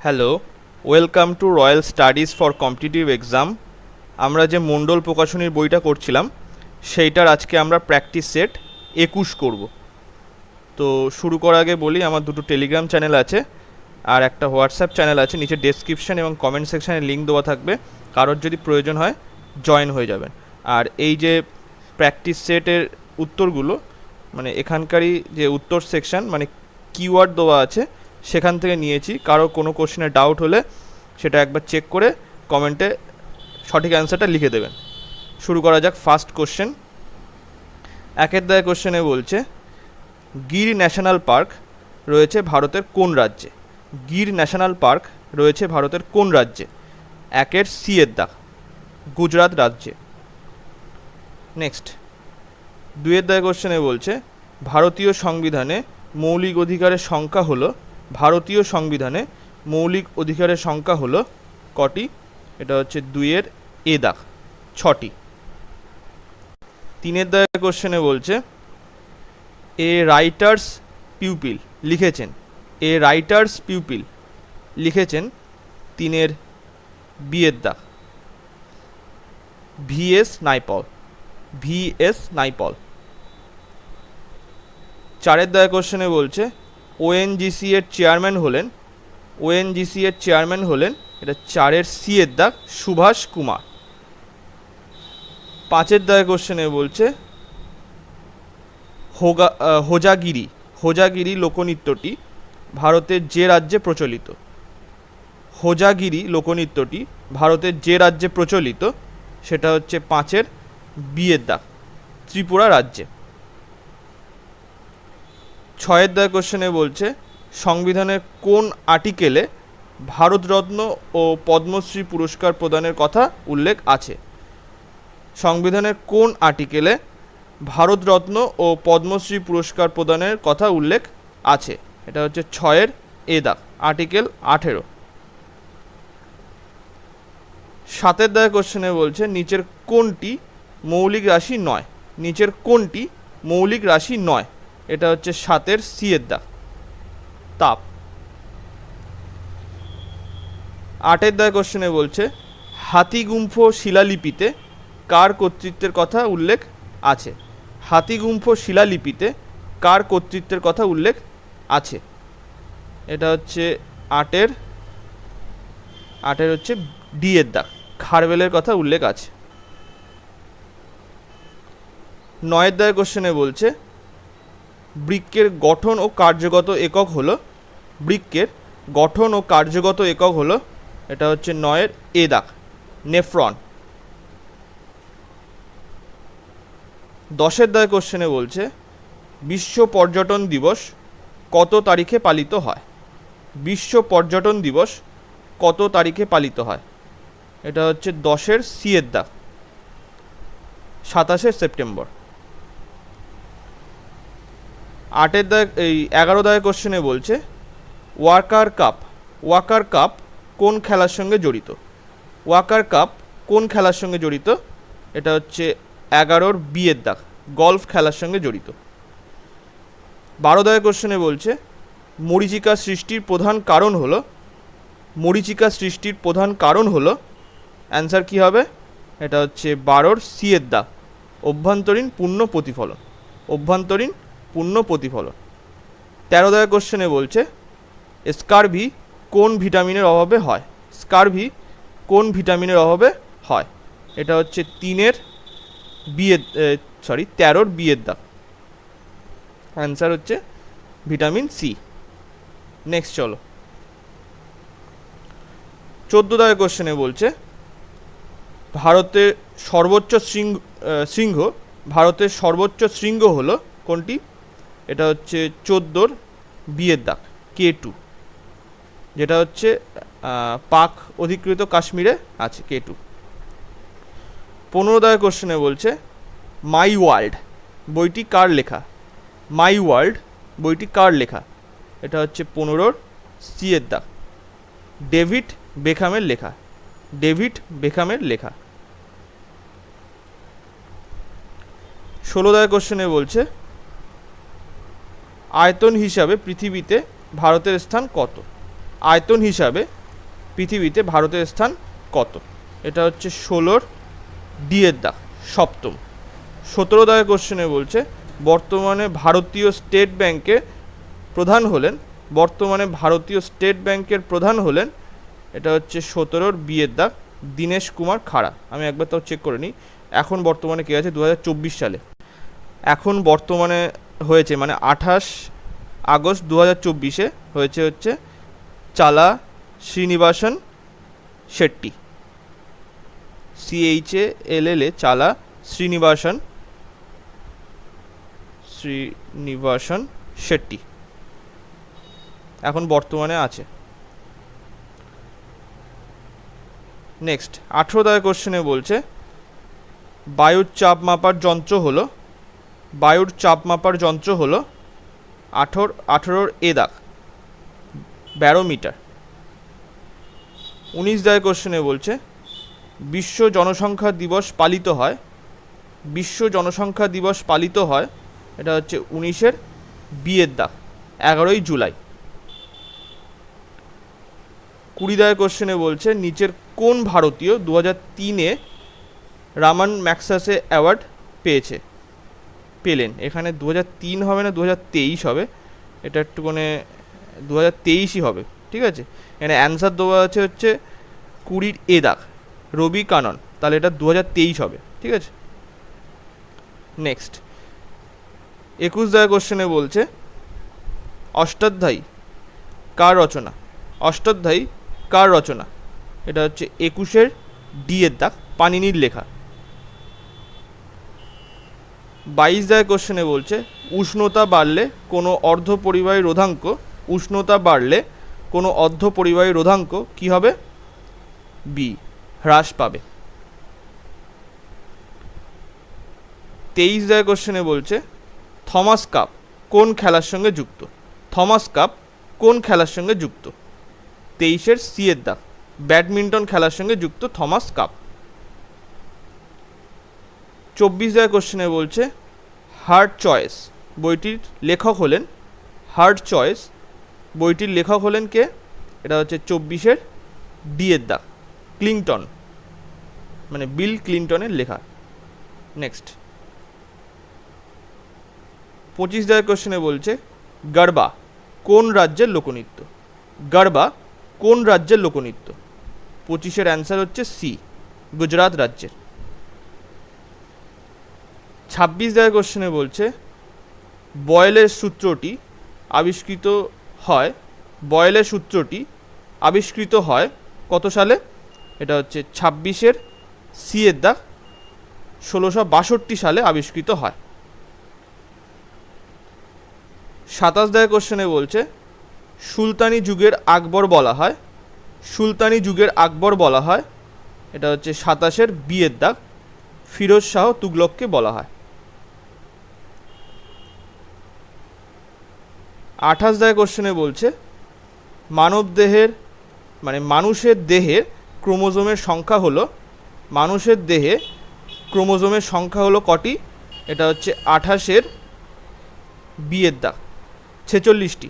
Hello, welcome to royal studies for competitive exam. আমরা যে মণ্ডল প্রকাশনীর বইটা করছিলাম সেইটার আজকে আমরা প্র্যাকটিস সেট 21 করব। তো শুরু করার আগে বলি, আমার দুটো টেলিগ্রাম চ্যানেল আছে আর একটা হোয়াটসঅ্যাপ চ্যানেল আছে, নিচে ডেসক্রিপশান এবং কমেন্ট সেকশানে লিঙ্ক দেওয়া থাকবে, কারোর যদি প্রয়োজন হয় জয়েন হয়ে যাবেন। আর এই যে প্র্যাকটিস সেটের উত্তরগুলো, মানে এখানকারই যে উত্তর সেকশান, মানে কিওয়ার্ড দেওয়া আছে সেখান থেকে নিয়েছি। কারো কোনো কোশ্চেনে ডাউট হলে সেটা একবার চেক করে কমেন্টে সঠিক অ্যান্সারটা লিখে দেবেন। শুরু করা যাক। ফার্স্ট কোশ্চেন, একের দায় কোশ্চেনে বলছে গির ন্যাশনাল পার্ক রয়েছে ভারতের কোন রাজ্যে? গির ন্যাশনাল পার্ক রয়েছে ভারতের কোন রাজ্যে? একের সি এর দাগ, গুজরাট রাজ্যে। নেক্সট, দুইয়ের দায় কোশ্চেনে বলছে ভারতীয় সংবিধানে মৌলিক অধিকারের সংখ্যা হলো, ভারতীয় সংবিধানে মৌলিক অধিকারের সংখ্যা হলো কটি? এটা হচ্ছে দুইয়ের এ দাগ, 6টি। তিনের দায় কোশ্চেনে বলছে এ রাইটার্স পিউপিল লিখেছেন, এ রাইটার্স পিউপিল লিখেছেন তিনের বিয়ের দাগ, ভিএস নাইপল, ভিএস নাইপল। চারের দায় কোশ্চেনে বলছে ওএনজিসি এর চেয়ারম্যান হলেন, ওএনজিসি এর চেয়ারম্যান হলেন, এটা চারের সি এর দাগ, সুভাষ কুমার। পাঁচের দায় কোশ্চেনে বলছে হোজাগিরি, হোজাগিরি লোকনৃত্যটি ভারতের যে রাজ্যে প্রচলিত? হোজাগিরি লোকনৃত্যটি ভারতের যে রাজ্যে প্রচলিত সেটা হচ্ছে পাঁচের বিয়ের দাগ, ত্রিপুরা রাজ্যে। ছয়ের দায় কোশ্চেনে বলছে সংবিধানের কোন আর্টিকেলে ভারতরত্ন ও পদ্মশ্রী পুরস্কার প্রদানের কথা উল্লেখ আছে? সংবিধানের কোন আর্টিকেলে ভারতরত্ন ও পদ্মশ্রী পুরস্কার প্রদানের কথা উল্লেখ আছে? এটা হচ্ছে ছয়ের এ দাগ, আর্টিকেল 18। সাতের দায় কোশ্চেনে বলছে নিচের কোনটি মৌলিক রাশি নয়? নিচের কোনটি মৌলিক রাশি নয়? এটা হচ্ছে সাতের সি এর দাগ, তাপ। আটের দায় কোশ্চেনে বলছে হাতিগুম্ফ শিলালিপিতে কার কর্তৃত্বের কথা উল্লেখ আছে? হাতিগুম্ফ শিলালিপিতে কার কর্তৃত্বের কথা উল্লেখ আছে? এটা হচ্ছে আটের হচ্ছে ডি এর দাগ, খারবেলের কথা উল্লেখ আছে। নয়ের দায় কোশ্চেনে বলছে বৃক্কের গঠন ও কার্যগত একক হলো, বৃক্কের গঠন ও কার্যগত একক হলো, এটা হচ্ছে নয়ের এ দাগ, নেফ্রন। দশের দায় কোশ্চেনে বলছে বিশ্ব পর্যটন দিবস কত তারিখে পালিত হয়? বিশ্ব পর্যটন দিবস কত তারিখে পালিত হয়? এটা হচ্ছে দশের সি এর দাগ, 27শে সেপ্টেম্বর। আটের দায় এই 11 দায় কোশ্চেনে বলছে ওয়াকার কাপ, ওয়াকার কাপ কোন খেলার সঙ্গে জড়িত? ওয়াকার কাপ কোন খেলার সঙ্গে জড়িত? এটা হচ্ছে 11-র বি এর দাগ, গলফ খেলার সঙ্গে জড়িত। 12 দায় কোশ্চেনে বলছে মরীচিকা সৃষ্টির প্রধান কারণ হলো, মরীচিকা সৃষ্টির প্রধান কারণ হলো, অ্যান্সার কি হবে? এটা হচ্ছে 12-র সি এর দাগ, অভ্যন্তরীণ পূর্ণ প্রতিফলন, অভ্যন্তরীণ পূর্ণ প্রতিফলন। 13 দায় কোশ্চেনে বলছে স্কারভি কোন ভিটামিনের অভাবে হয়? স্কারভি কোন ভিটামিনের অভাবে হয়? এটা হচ্ছে 3-এর বি এর 13-র বি এর দাগ, অ্যান্সার হচ্ছে ভিটামিন সি। নেক্সট চলো, 14 দায় কোশ্চেনে বলছে ভারতের সর্বোচ্চ শৃঙ্গ, ভারতের সর্বোচ্চ শৃঙ্গ হলো কোনটি? এটা হচ্ছে 14-র বি এর দাগ, K2, যেটা হচ্ছে পাক অধিকৃত কাশ্মীরে আছে, K2। 15 দায় কোশ্চেনে বলছে মাই ওয়ার্ল্ড বইটি কার লেখা? মাই ওয়ার্ল্ড বইটি কার লেখা? এটা হচ্ছে 15-র সি এর দাগ, ডেভিড বেখামের লেখা, ডেভিড বেখামের লেখা। 16 দায় কোশ্চেনে বলছে আয়তন হিসাবে পৃথিবীতে ভারতের স্থান কত? আয়তন হিসাবে পৃথিবীতে ভারতের স্থান কত? এটা হচ্ছে 16 ডি-এর দাগ, সপ্তম। 17 দাগের কোশ্চেনে বলছে বর্তমানে ভারতীয় স্টেট ব্যাংকের প্রধান হলেন, এটা হচ্ছে 17 বি-এর দাগ, দীনেশ কুমার খাড়া। আমি একবার তাও চেক করে নিই এখন বর্তমানে কে আছে। 2024 সালে এখন বর্তমানে হয়েছে, মানে 28 আগস্ট 2024-এ হয়েছে হচ্ছে চালা শ্রীনিবাসন শেট্টি, CHALLA, চালা শ্রীনিবাসন শেট্টি এখন বর্তমানে আছে। নেক্সট 18 দাগের কোশ্চেনে বলছে বায়ুর চাপ মাপার যন্ত্র হলো 18 এ দাগ, ব্যারোমিটার। 19 দাগের কোশ্চেনে বলছে বিশ্ব জনসংখ্যা দিবস পালিত হয়, এটা হচ্ছে 19-এর বি-এর দাগ, 11 জুলাই। 20 দাগের কোশ্চেনে বলছে নিচের কোন ভারতীয় 2003-এ রামান ম্যাগসেসে অ্যাওয়ার্ড পেলেন? এখানে 2003 হবে না 2023 হবে, এটা একটু মানে 2023ই হবে, ঠিক আছে। এখানে অ্যান্সার দেওয়া আছে হচ্ছে 20 এ দাগ, রবি কানন, তাহলে এটা 2023 হবে, ঠিক আছে। নেক্সট 21 দাগের কোশ্চেনে বলছে অষ্টাধ্যায়ী কার রচনা? এটা হচ্ছে 21-এর ডি-এর দাগ, পাণিনির লেখা। 22 দাগের কোশ্চেনে বলছে উষ্ণতা বাড়লে কোনো অর্ধপরিবাহী রোধাঙ্ক কি হবে? বি, হ্রাস পাবে। 23 দাগের কোশ্চেনে বলছে থমাস কাপ কোন খেলার সঙ্গে যুক্ত? 23-এর সি-এর দাগ, ব্যাডমিন্টন খেলার সঙ্গে যুক্ত থমাস কাপ। 24 দাগের কোশ্চেনে বলছে হার্ড চয়েস বইটির লেখক হলেন কে? এটা হচ্ছে 24-এর ডি-এর দাগ, ক্লিংটন, মানে বিল ক্লিন্টনের লেখা। নেক্সট 25 দাগের কোশ্চেনে বলছে গরবা কোন রাজ্যের লোকনৃত্য? 25-এর অ্যান্সার হচ্ছে সি, গুজরাট রাজ্যের। 26 দাগের কোশ্চেনে বলছে বয়েলের সূত্রটি আবিষ্কৃত হয় কত সালে? এটা হচ্ছে 26-এর সি-এর দাগ, 1662 সালে আবিষ্কৃত হয়। 27 দাগের কোশ্চেনে বলছে সুলতানি যুগের আকবর বলা হয়, এটা হচ্ছে 27-এর বি-এর দাগ, ফিরোজ শাহ তুগলককে বলা হয়। 28 দাগের কোশ্চেনে বলছে মানুষের দেহে ক্রোমোজোমের সংখ্যা হলো কটি? এটা হচ্ছে 28-এর বি-এর দাগ, 46টি।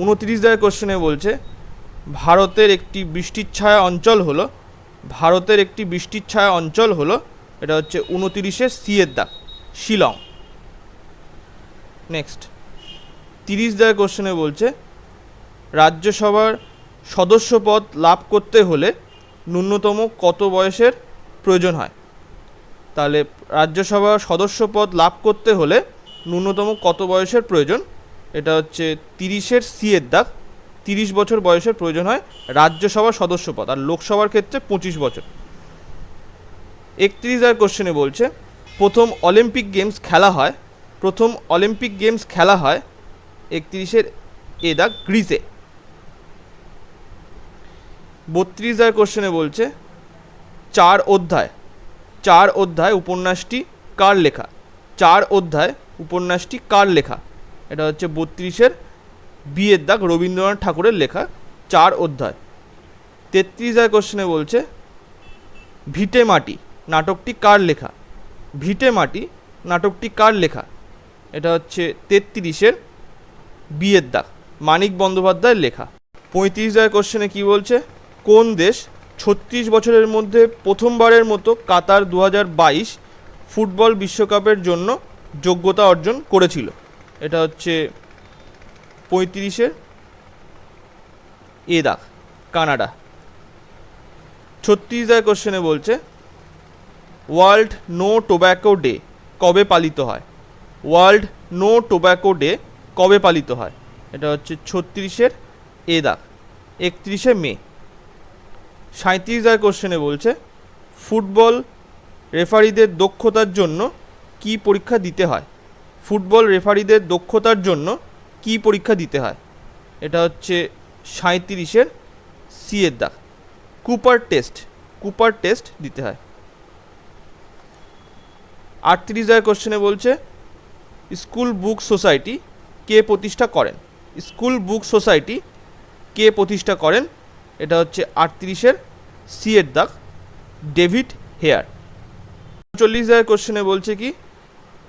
29 দাগের কোশ্চেনে বলছে ভারতের একটি বৃষ্টিচ্ছায়া অঞ্চল হলো, এটা হচ্ছে 29-এর সি-এর দাগ, শিলং। নেক্সট 30 দাগের কোশ্চেনে বলছে রাজ্যসভার সদস্য পদ লাভ করতে হলে ন্যূনতম কত বয়সের প্রয়োজন হয়? তাহলে রাজ্যসভার সদস্য পদ লাভ করতে হলে ন্যূনতম কত বয়সের প্রয়োজন? এটা হচ্ছে 30-এর সি-এর দাগ, 30 বছর বয়সের প্রয়োজন হয় রাজ্যসভার সদস্য পদ, আর লোকসভার ক্ষেত্রে 25 বছর। 31 দাগের কোশ্চেনে বলছে প্রথম অলিম্পিক গেমস খেলা হয় 31-এর এ দাগ, গ্রিসে। 32 দাগের কোশ্চেনে বলছে চার অধ্যায় উপন্যাসটি কার লেখা? এটা হচ্ছে 32-এর বি-এর দাগ, রবীন্দ্রনাথ ঠাকুরের লেখা 4 অধ্যায়। 33 দাগের কোশ্চেনে বলছে ভিটে মাটি নাটকটি কার লেখা? এটা হচ্ছে 33-এর বি-এর দাগ, মানিক বন্দ্যোপাধ্যায়ের লেখা। 35 কোশ্চেনে কি বলছে, কোন দেশ 36 বছরের মধ্যে প্রথমবারের মতো কাতার 2022 ফুটবল বিশ্বকাপের জন্য যোগ্যতা অর্জন করেছিল? এটা হচ্ছে 35 এ দাগ, কানাডা। 36 কোশ্চেনে বলছে ওয়ার্ল্ড নো টোব্যাকো ডে কবে পালিত হয়? ওয়ার্ল্ড নো টোব্যাকো ডে কবে পালিত হয়? এটা হচ্ছে 36 এ দাগ, 31 মে। 37 কোশ্চেনে বলছে ফুটবল রেফারিদের দক্ষতার জন্য কি পরীক্ষা দিতে হয়? ফুটবল রেফারিদের দক্ষতার জন্য কি পরীক্ষা দিতে হয়? এটা হচ্ছে 37 সি এর দাগ, কুপার টেস্ট। কুপার টেস্ট দিতে হয়। 38 কোশ্চেনে বলছে স্কুল বুক সোসাইটি কে প্রতিষ্ঠা করেন? স্কুল বুক সোসাইটি কে প্রতিষ্ঠা করেন? এটা হচ্ছে 38 সি এর দাগ, ডেভিড হেয়ার। 39 কোশ্চেনে বলছে কি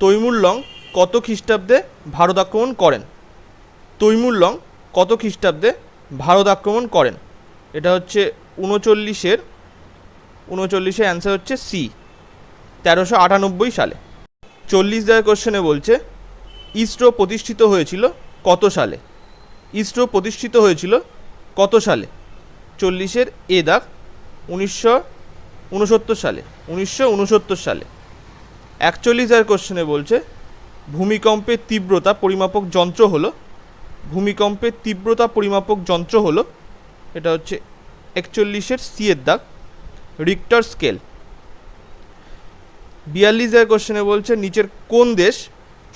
তৈমুর লং কত খ্রিস্টাব্দে ভারত আক্রমণ করেন? তৈমুর লং কত খ্রিস্টাব্দে ভারত আক্রমণ করেন? এটা হচ্ছে 39 অ্যান্সার হচ্ছে সি, 1398 সালে। 40 কোশ্চেনে বলছে ইসরো প্রতিষ্ঠিত হয়েছিল কত সালে? ইসরো প্রতিষ্ঠিত হয়েছিল কত সালে? 40 এ দাগ, 1969 সালে। 1969 সালে। 41 কোশ্চেনে বলছে ভূমিকম্পের তীব্রতা পরিমাপক যন্ত্র হলো, ভূমিকম্পের তীব্রতা পরিমাপক যন্ত্র হলো, এটা হচ্ছে 41 সি এর দাগ, রিক্টার স্কেল। 42 কোশ্চেনে বলছে নিচের কোন দেশ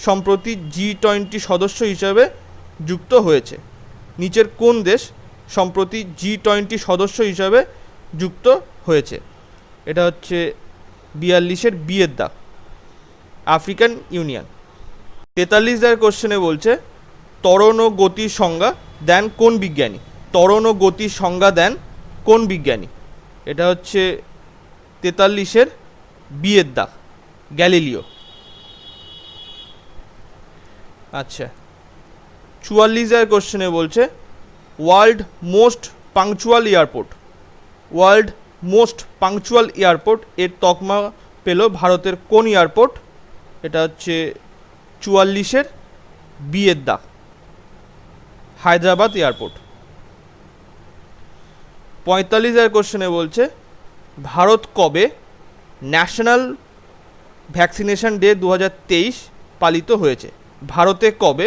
সম্প্রতি G20 সদস্য হিসাবে যুক্ত হয়েছে? নিচের কোন দেশ সম্প্রতি G20 সদস্য হিসাবে যুক্ত হয়েছে? এটা হচ্ছে 42 বি এর দাগ, আফ্রিকান ইউনিয়ন। 43 কোশ্চেনে বলছে ত্বরণ ও গতির সংজ্ঞা দেন কোন বিজ্ঞানী? ত্বরণ ও গতির সংজ্ঞা দেন কোন বিজ্ঞানী? এটা হচ্ছে 43 বি এর দাগ, গ্যালিলিও। আচ্ছা, 44 কোশ্চেনে বলছে world most punctual airport, world most punctual airport এর তকমা পেল ভারতের কোন এয়ারপোর্ট? এটা হচ্ছে 44 বি এর দাগ, হায়দ্রাবাদ এয়ারপোর্ট। 45 কোশ্চেনে বলছে ভারত কবে ন্যাশনাল ভ্যাকসিনেশন ডে 2023 পালিত হয়েছে? ভারতে কবে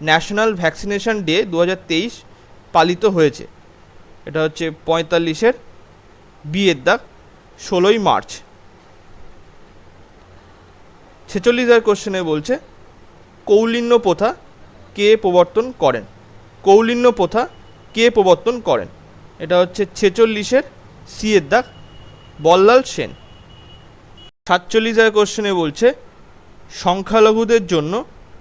ন্যাশনাল ভ্যাকসিনেশন ডে 2023 পালিত হয়েছে? এটা হচ্ছে 45 বি এর দাগ, 16 মার্চ। 46 কোশ্চেনে বলছে কৌলিন্য প্রথা কে প্রবর্তন করেন? কৌলিন্য প্রথা কে প্রবর্তন করেন? এটা হচ্ছে 46 সি এর দাগ, বল্লাল সেন। 47 কোশ্চেনে বলছে সংখ্যালঘুদের জন্য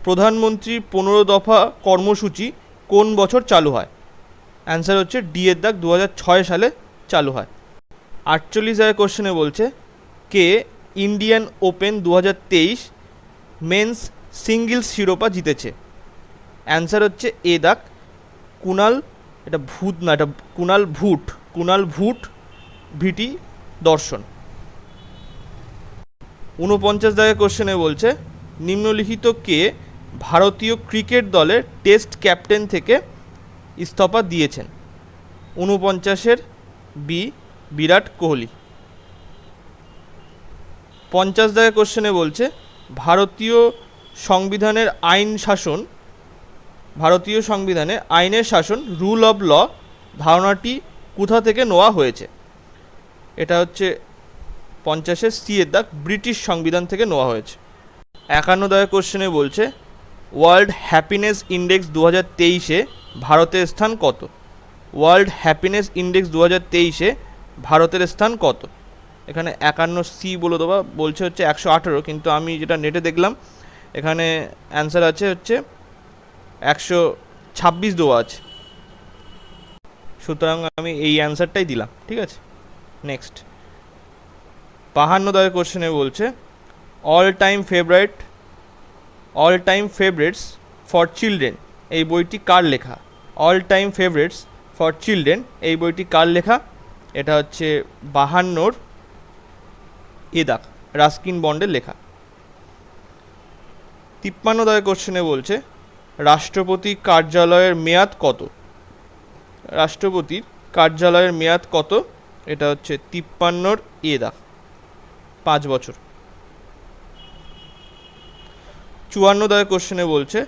প্রধানমন্ত্রীর 15 দফা কর্মসূচি কোন বছর চালু হয়? অ্যান্সার হচ্ছে ডি এর দাগ, 2006 সালে চালু হয়। 48 কোশ্চেনে বলছে কে ইন্ডিয়ান ওপেন 2023 মেন্স সিঙ্গলস শিরোপা জিতেছে? অ্যান্সার হচ্ছে এ দাগ, কুনাল, এটা ভূত না, এটা কুনাল ভুট, কুনাল ভুট, ভিটি দর্শন। 49 কোশ্চেনে বলছে নিম্নলিখিত কে ভারতীয় ক্রিকেট দলের টেস্ট ক্যাপ্টেন থেকে ইস্তফা দিয়েছেন? 49 বি বিরাট কোহলি। 50 কোশ্চেনে বলছে ভারতীয় সংবিধানের আইন শাসন, ভারতীয় সংবিধানে আইনের শাসন রুল অব ল ধারণাটি কোথা থেকে নেওয়া হয়েছে? এটা হচ্ছে 50 সি এর দাগ, ব্রিটিশ সংবিধান থেকে নেওয়া হয়েছে। 51 কোশ্চেনে বলছে ওয়ার্ল্ড হ্যাপিনেস ইন্ডেক্স 2023 ভারতের স্থান কত? ওয়ার্ল্ড হ্যাপিনেস ইন্ডেক্স 2023 ভারতের স্থান কত? এখানে 51 সি বলে দেওয়া, বলছে হচ্ছে 118, কিন্তু আমি যেটা নেটে দেখলাম এখানে অ্যান্সার আছে হচ্ছে 126 দেওয়া আছে, সুতরাং আমি এই অ্যান্সারটাই দিলাম। ঠিক আছে, নেক্সট। 52 কোশ্চেনে বলছে all time favourites for children এই বইটি কার লেখা? All time favourites for children, এই বইটি কার লেখা? এটা হচ্ছে 52 এদাক, রাস্কিন বন্ডের লেখা। 53 কোশ্চেনে বলছে রাষ্ট্রপতি কার্যালয়ের মেয়াদ কত? রাষ্ট্রপতির কার্যালয়ের মেয়াদ কত? এটা হচ্ছে 53 এদাক, 5 বছর। 54 কোশ্চেনে বলছে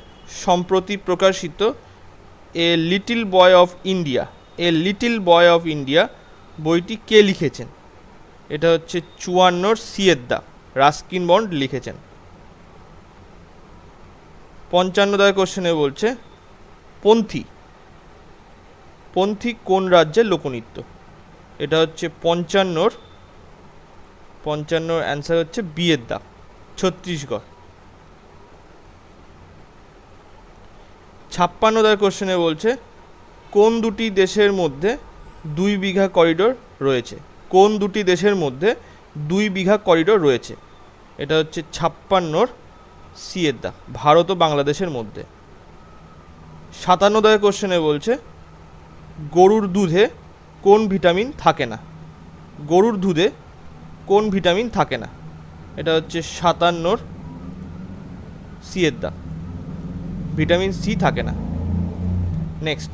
সম্প্রতি প্রকাশিত a little boy of India, a little boy of India বইটি কে লিখেছেন? এটা হচ্ছে 54 সিয়েদ্দা, রাস্কিন বন্ড লিখেছেন। 55 কোশ্চেনে বলছে পন্থী, পন্থী কোন রাজ্যের লোকনৃত্য? এটা হচ্ছে 55 অ্যান্সার হচ্ছে বিয়েদ্দা, ছত্তিশগড়। 56 কোশ্চেনে বলছে কোন দুটি দেশের মধ্যে 2 বিঘা করিডোর রয়েছে? কোন দুটি দেশের মধ্যে 2 বিঘা করিডোর রয়েছে? এটা হচ্ছে 56 সিয়েদ্দা, ভারত ও বাংলাদেশের মধ্যে। 57 কোশ্চেনে বলছে গরুর দুধে কোন ভিটামিন থাকে না? গরুর দুধে কোন ভিটামিন থাকে না? এটা হচ্ছে 57 সিয়েদ্দা, ভিটামিন সি থাকে না। নেক্সট,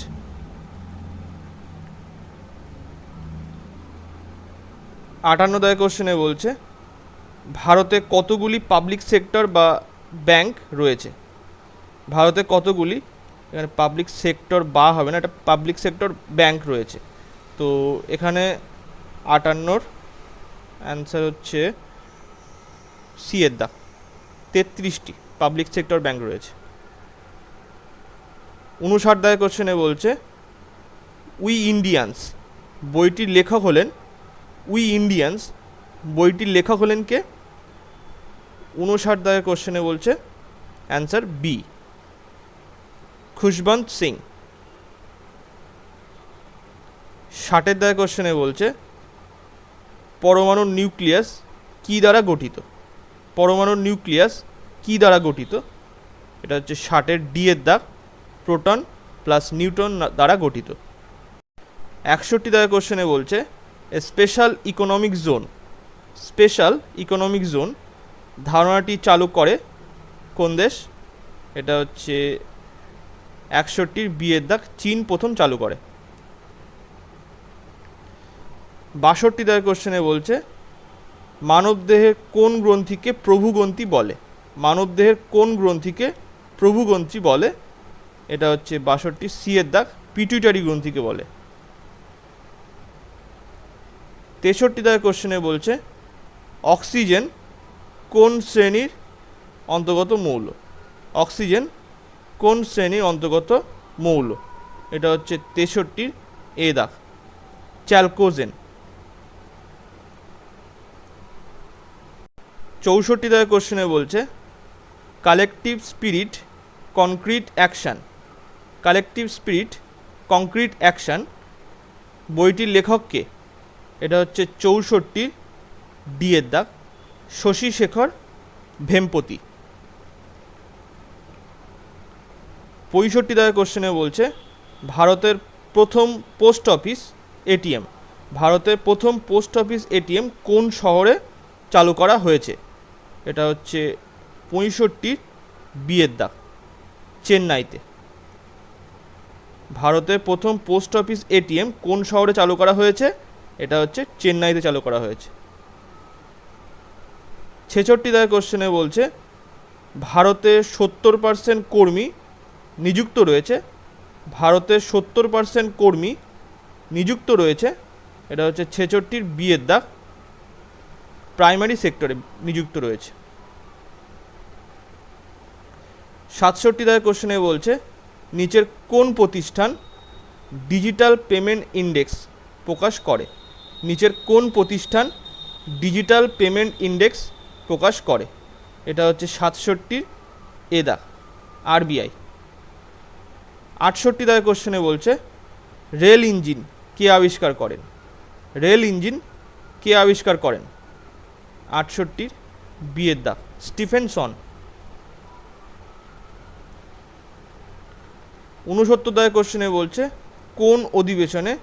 58 কোশ্চেনে বলছে ভারতে কতগুলি পাবলিক সেক্টর বা ব্যাংক রয়েছে? ভারতে কতগুলি, এখানে পাবলিক সেক্টর বা হবে না, এটা পাবলিক সেক্টর ব্যাংক রয়েছে। তো এখানে 58 অ্যান্সার হচ্ছে সিয়েদ্দা, 33টি পাবলিক সেক্টর ব্যাংক রয়েছে। 59 কোশ্চেনে বলছে উই ইন্ডিয়ান্স বইটির লেখক হলেন, উই ইন্ডিয়ান্স বইটির লেখক হলেন কে? 59 কোশ্চেনে বলছে অ্যান্সার বি, খুশবন্ত সিং। 60 কোশ্চেনে বলছে পরমাণুর নিউক্লিয়াস কি দ্বারা গঠিত? পরমাণুর নিউক্লিয়াস কি দ্বারা গঠিত? এটা হচ্ছে 60 ডি এর দাগ, প্রোটন প্লাস নিউট্রন দ্বারা গঠিত। 61 কোশ্চেনে বলছে special economic zone, special economic zone ধারণাটি চালু করে কোন দেশ? এটা হচ্ছে 61 বি এর দাগ, চীন প্রথম চালু করে। 62 কোশ্চেনে বলছে মানবদেহের কোন গ্রন্থিকে প্রভুগ্রন্থি বলে? মানবদেহের কোন গ্রন্থিকে প্রভুগ্রন্থি বলে? এটা হচ্ছে 62 সি এর দাগ, পিটুইটারি গ্রন্থিকে বলে। 63 কোশ্চেনে বলছে অক্সিজেন কোন শ্রেণীর অন্তর্গত মৌল? অক্সিজেন কোন শ্রেণীর অন্তর্গত মৌল? এটা হচ্ছে 63 এ দাগ, চ্যালকোজেন। 64 কোশ্চেনে বলছে collective spirit concrete action, collective spirit concrete action বইটির লেখক কে? এটা হচ্ছে 64 ডি এর দাগ, শশী শেখর ভেমপতি। 65 কোশ্চেনে বলছে ভারতের প্রথম পোস্ট অফিস এটিএম, ভারতের প্রথম পোস্ট অফিস এটিএম কোন শহরে চালু করা হয়েছে? এটা হচ্ছে 65 বি এর দাগ, চেন্নাইতে। ভারতের প্রথম পোস্ট অফিস এটিএম কোন শহরে চালু করা হয়েছে? এটা হচ্ছে চেন্নাইতে চালু করা হয়েছে। 66 কোশ্চেনে বলছে ভারতে 70% কর্মী নিযুক্ত রয়েছে, ভারতের 70% কর্মী নিযুক্ত রয়েছে, এটা হচ্ছে 66 বি এর দাগ, প্রাইমারি সেক্টরে নিযুক্ত রয়েছে। 67 কোশ্চেনে বলছে নিচের কোন প্রতিষ্ঠান ডিজিটাল পেমেন্ট ইন্ডেক্স প্রকাশ করে? নিচের কোন প্রতিষ্ঠান ডিজিটাল পেমেন্ট ইন্ডেক্স প্রকাশ করে? এটা হচ্ছে 67 এ দাগ, আরবিআই। 68 কোশ্চেনে বলছে রেল ইঞ্জিন কে আবিষ্কার করেন? রেল ইঞ্জিন কে আবিষ্কার করেন? 68 বি এর দাগ, স্টিফেনসন। 69 দাগের কোশ্চেনে বলছে কোন অধিবেশনে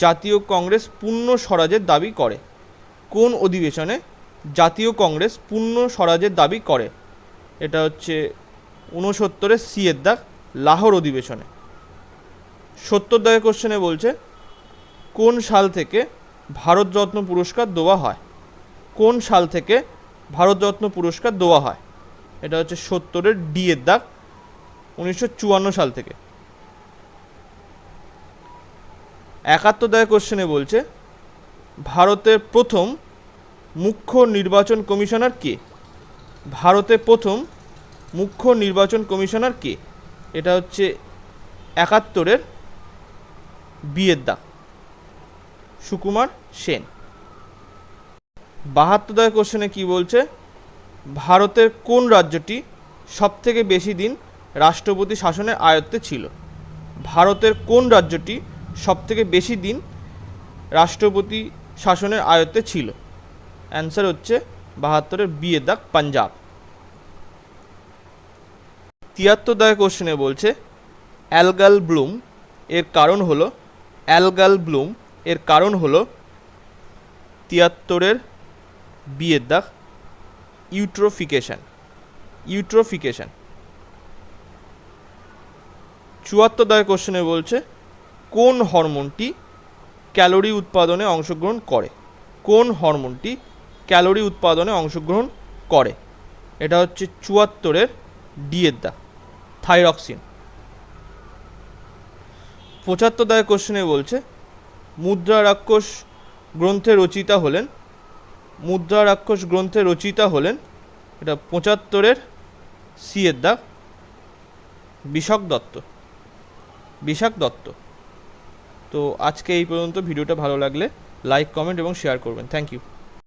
জাতীয় কংগ্রেস পূর্ণ স্বরাজের দাবি করে? কোন অধিবেশনে জাতীয় কংগ্রেস পূর্ণ স্বরাজের দাবি করে? এটা হচ্ছে 69 সি এর দাগ, লাহোর অধিবেশনে। 70 দাগের কোশ্চেনে বলছে কোন সাল থেকে ভারতরত্ন পুরস্কার দেওয়া হয়? কোন সাল থেকে ভারতরত্ন পুরস্কার দেওয়া হয়? এটা হচ্ছে 70 ডি এর দাগ, 1954 সাল থেকে। 71 দাগের কোশ্চেনে বলছে ভারতের প্রথম মুখ্য নির্বাচন কমিশনার কে? ভারতের প্রথম মুখ্য নির্বাচন কমিশনার কে? এটা হচ্ছে 71 বি এর দাগ, সুকুমার সেন। 72 দাগের কোশ্চেনে কি বলছে ভারতের কোন রাজ্যটি সবথেকে বেশি দিন রাষ্ট্রপতি শাসনের আয়ত্তে ছিল? ভারতের কোন রাজ্যটি সবথেকে বেশি দিন রাষ্ট্রপতি শাসনের আয়ত্তে ছিল? অ্যান্সার হচ্ছে 72 বি এর দাগ, পাঞ্জাব। 73 দাগের কোশ্চেনে বলছে অ্যালগাল ব্লুম এর কারণ হলো, অ্যালগাল ব্লুম এর কারণ হলো 73 বি এর দাগ, ইউট্রোফিকেশন। ইউট্রোফিকেশন। 74 দাগের কোশ্চেনে বলছে কোন হরমোনটি ক্যালোরি উৎপাদনে অংশগ্রহণ করে? কোন হরমোনটি ক্যালোরি উৎপাদনে অংশগ্রহণ করে? এটা হচ্ছে 74 ডি এর দাগ, থাইরক্সিন। 75 দাগের কোশ্চেনে বলছে মুদ্রা রাক্ষস গ্রন্থের রচয়িতা হলেন, মুদ্রা রাক্ষস গ্রন্থের রচয়িতা হলেন, এটা 75 সি এর দাগ, বিশাখ দত্ত। বিশাখ দত্ত। তো আজকে এই পর্যন্ত। ভিডিওটা ভালো লাগলে লাইক, কমেন্ট এবং শেয়ার করবেন। Thank you.